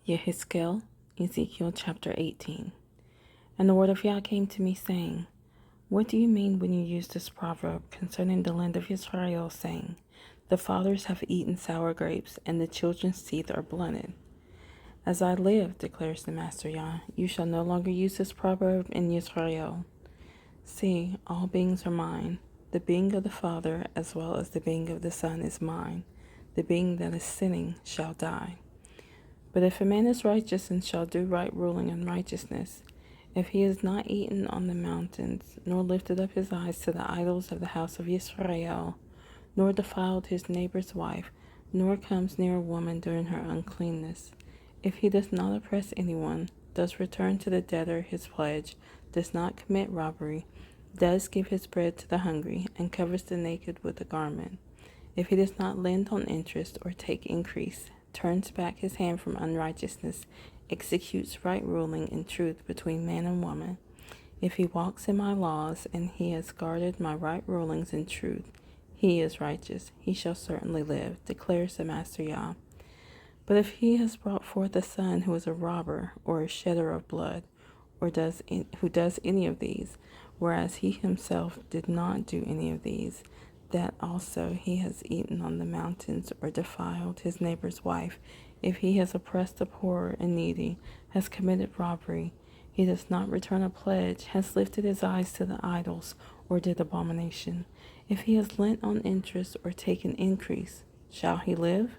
Yehezqeel, Ezekiel chapter 18. And the word of Yah came to me, saying, What do you mean when you use this proverb concerning the land of Israel, saying, The fathers have eaten sour grapes, and the children's teeth are blunted? As I live, declares the Master Yah, you shall no longer use this proverb in Israel. See, all beings are mine. The being of the Father as well as the being of the Son is mine. The being that is sinning shall die. But if a man is righteous and shall do right ruling and righteousness, if he has not eaten on the mountains, nor lifted up his eyes to the idols of the house of Israel, nor defiled his neighbor's wife, nor comes near a woman during her uncleanness, if he does not oppress anyone, does return to the debtor his pledge, does not commit robbery, does give his bread to the hungry, and covers the naked with a garment, if he does not lend on interest or take increase, turns back his hand from unrighteousness, executes right ruling and truth between man and woman, if he walks in my laws and he has guarded my right rulings in truth, he is righteous, he shall certainly live, declares the Master Yah. But if he has brought forth a son who is a robber or a shedder of blood, or who does any of these, whereas he himself did not do any of these, that also he has eaten on the mountains or defiled his neighbor's wife, if he has oppressed the poor and needy, has committed robbery, he does not return a pledge, has lifted his eyes to the idols, or did abomination, if he has lent on interest or taken increase, shall he live?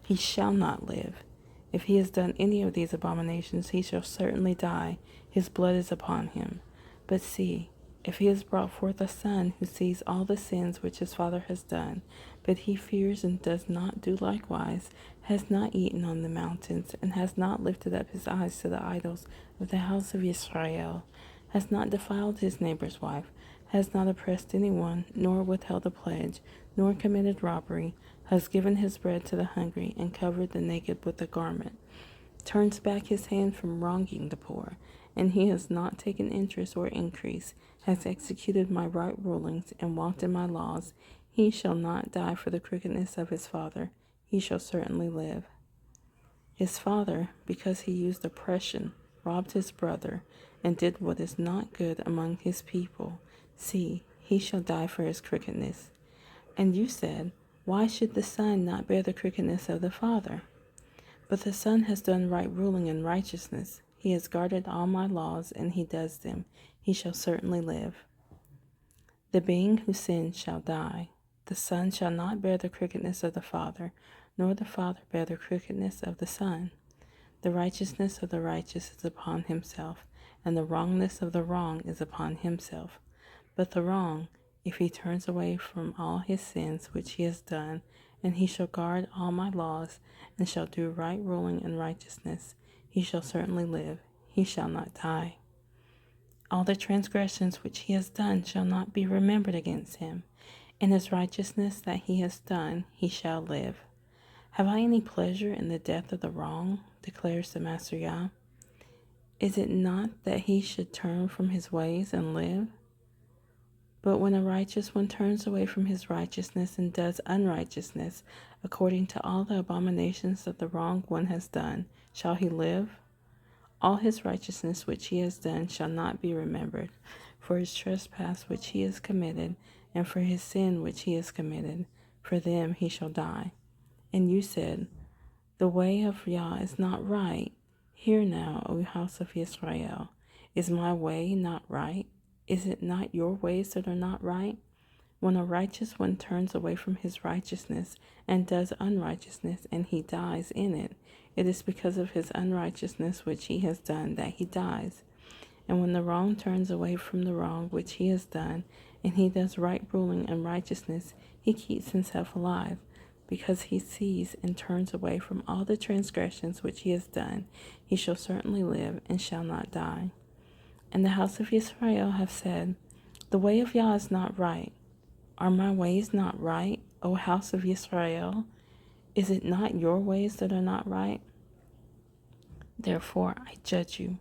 He shall not live. If he has done any of these abominations, he shall certainly die. His blood is upon him. But see, if he has brought forth a son who sees all the sins which his father has done, but he fears and does not do likewise, has not eaten on the mountains, and has not lifted up his eyes to the idols of the house of Israel, has not defiled his neighbor's wife, has not oppressed anyone, nor withheld a pledge, nor committed robbery, has given his bread to the hungry, and covered the naked with a garment, turns back his hand from wronging the poor, and he has not taken interest or increase, has executed my right rulings, and walked in my laws, he shall not die for the crookedness of his father, he shall certainly live. His father, because he used oppression, robbed his brother, and did what is not good among his people, see, he shall die for his crookedness. And you said, Why should the son not bear the crookedness of the father? But the son has done right ruling and righteousness. He has guarded all my laws, and he does them. He shall certainly live. The being who sins shall die. The son shall not bear the crookedness of the father, nor the father bear the crookedness of the son. The righteousness of the righteous is upon himself, and the wrongness of the wrong is upon himself. But the wrong, if he turns away from all his sins which he has done, and he shall guard all my laws, and shall do right ruling and righteousness, he shall certainly live, he shall not die. All the transgressions which he has done shall not be remembered against him. In his righteousness that he has done, he shall live. Have I any pleasure in the death of the wrong, declares the Master Yah? Is it not that he should turn from his ways and live? But when a righteous one turns away from his righteousness and does unrighteousness, according to all the abominations that the wrong one has done, shall he live? All his righteousness which he has done shall not be remembered, for his trespass which he has committed, and for his sin which he has committed, for them he shall die. And you said, The way of Yah is not right. Hear now, O house of Israel, is my way not right? Is it not your ways that are not right? When a righteous one turns away from his righteousness and does unrighteousness, and he dies in it, it is because of his unrighteousness which he has done that he dies. And when the wrong turns away from the wrong which he has done, and he does right ruling and righteousness, he keeps himself alive, because he sees and turns away from all the transgressions which he has done. He shall certainly live and shall not die. And the house of Israel have said, The way of Yah is not right. Are my ways not right, O house of Israel? Is it not your ways that are not right? Therefore I judge you,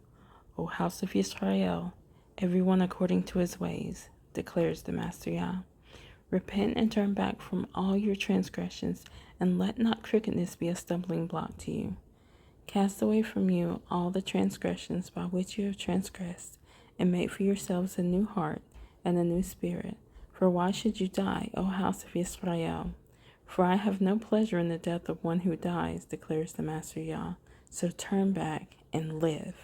O house of Israel, everyone according to his ways, declares the Master Yah. Repent and turn back from all your transgressions, and let not crookedness be a stumbling block to you. Cast away from you all the transgressions by which you have transgressed, and make for yourselves a new heart and a new spirit. For why should you die, O house of Israel? For I have no pleasure in the death of one who dies, declares the Master Yah. So turn back and live.